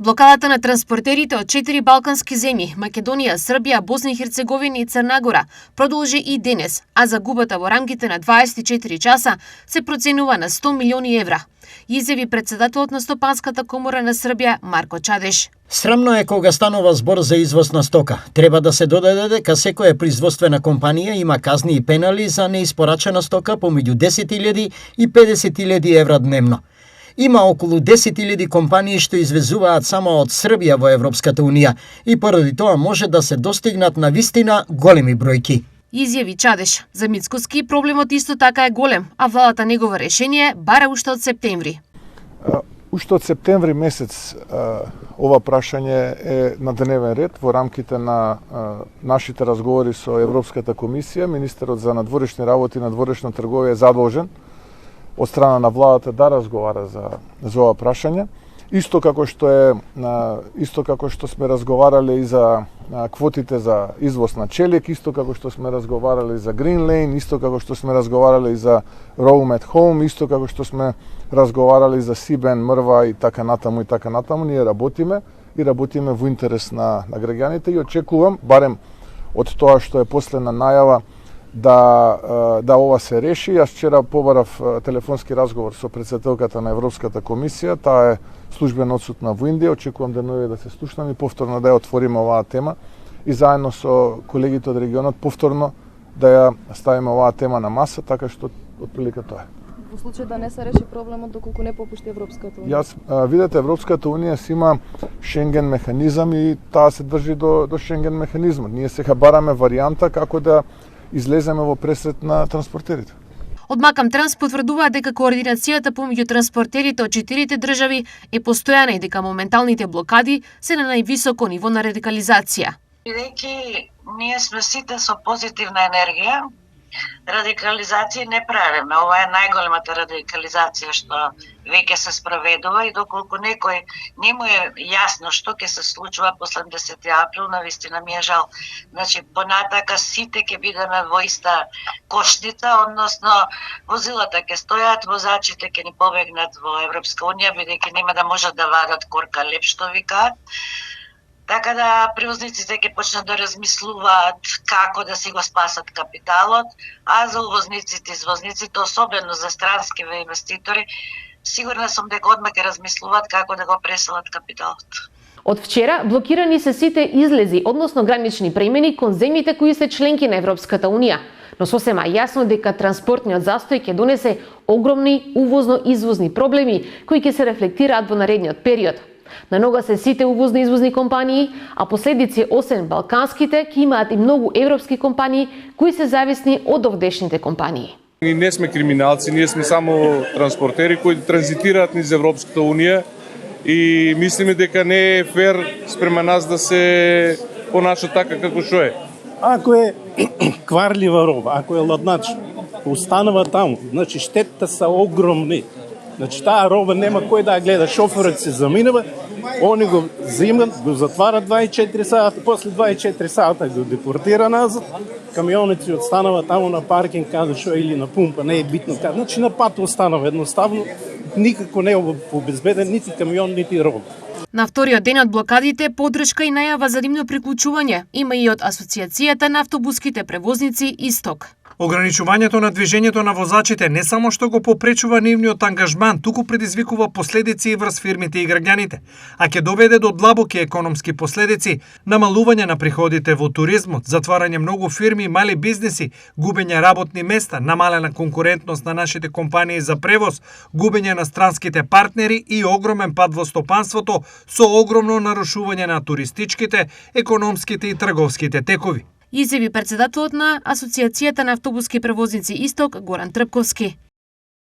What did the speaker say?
Блокадата на транспортерите од 4 балкански земји, Македонија, Србија, Босна и Херцеговина и Црна Гора, продолжи и денес, а загубата во рамките на 24 часа се проценува на 100 милиони евра, изјави председателот на Стопанската комора на Србија Марко Чадеш. Срамно е кога станува збор за извоз на стока. Треба да се додаде дека секоја производствена компанија има казни и пенали за неиспорачена стока помеѓу 10.000 и 50.000 евра дневно. Има околу 10.000 компании што извезуваат само од Србија во Европската Унија и поради тоа може да се достигнат на вистина големи бројки. Изјави Чадеш. За Мицкоски проблемот исто така е голем, а владата негово решение бара уште од септември. Уште од септември месец ова прашање е на дневен ред во рамките на нашите разговори со Европската комисија. Министерот за надворешни работи и надворешна трговија е задолжен од страна на владата да разговара за ова прашање. Исто како што сме разговарале и за квотите за извоз на челик, исто како што сме разговарале за Green Lane, исто како што сме разговарале и за Roam at Home, исто како што сме разговарале за Сибен, Мрва и така натаму, ние работиме во интерес на граѓаните и очекувам, барем од тоа што е последна најава, да ова се реши. Јас вчера побарав телефонски разговор со претседателката на Европската комисија, таа е службено одсутна во Индија, очекувам денови да се слушнам и повторно да ја отвориме оваа тема и заедно со колегите од регионот повторно да ја ставиме оваа тема на маса, така што отприлика тоа е. Во случај да не се реши проблемот доколку не попушти Европската унија? Видете, Европската унија си има Шенген механизам и таа се држи до Шенген механизмот. Ние сега бараме варијанта како да излеземе во пресрет на транспортерите. Од Макам Транс потврдува дека координацијата помеѓу транспортерите од 4 држави е постојана и дека моменталните блокади се на највисоко ниво на радикализација. Бидејќи ние сме сите со позитивна енергија, радикализација не правиме. Ова е најголемата радикализација што веќе се спроведува и доколку некој не му е јасно што ќе се случува после 10 април, навистина ми е жал. Значи, понатака сите ќе бидеме во иста кошница, односно возилата ќе стојат, возачите ќе ни побегнат во Европска унија, бидејќи нема да можат да вадат корка леп, што викаат. Така да превозниците ќе почнат да размислуваат како да си го спасат капиталот, а за увозниците и извозниците, особено за странски инвеститори, сигурна сум дека одма ќе размислуваат како да го преселат капиталот. Од вчера блокирани се сите излези, односно гранични премини кон земјите кои се членки на Европската унија, но сосема јасно дека транспортниот застој ќе донесе огромни увозно-извозни проблеми кои ќе се рефлектираат во наредниот период. На нога се сите увозно-извозни компании, а последици освен балканските ќе имаат и многу европски компании кои се зависни од овдешните компании. Ние не сме криминалци, ние сме само транспортери кои транзитираат низ Европската унија и мислиме дека не е фер спрема нас да се понаша така како што е. Ако е кварлива роба, ако е ладнач, останува таму, значи штетите се огромни. Значи таа роба нема кој да ја гледа, шоферот се заминува, они го земат, го затварат 24 сата, после 24 сата го депортира назад, камионите останува таму на паркинг каде што или на пумпа, не е битно каде. Значи на пат останува едноставно, никако не е обезбеден нити камион, нити роба. На вториот ден од блокадите поддршка и најава за нивно приклучување има и од Асоциацијата на автобуските превозници Исток. Ограничувањето на движењето на возачите не само што го попречува нивниот ангажман, туку предизвикува последици и врз фирмите и граѓаните, а ќе доведе до длабоки економски последици, намалување на приходите во туризмот, затварање многу фирми и мали бизнеси, губење работни места, намалена конкурентност на нашите компании за превоз, губење на странските партнери и огромен пад во стопанството со огромно нарушување на туристичките, економските и трговските текови. Изјави председателот на Асоциацијата на автобуски превозници Исток Горан Трпковски.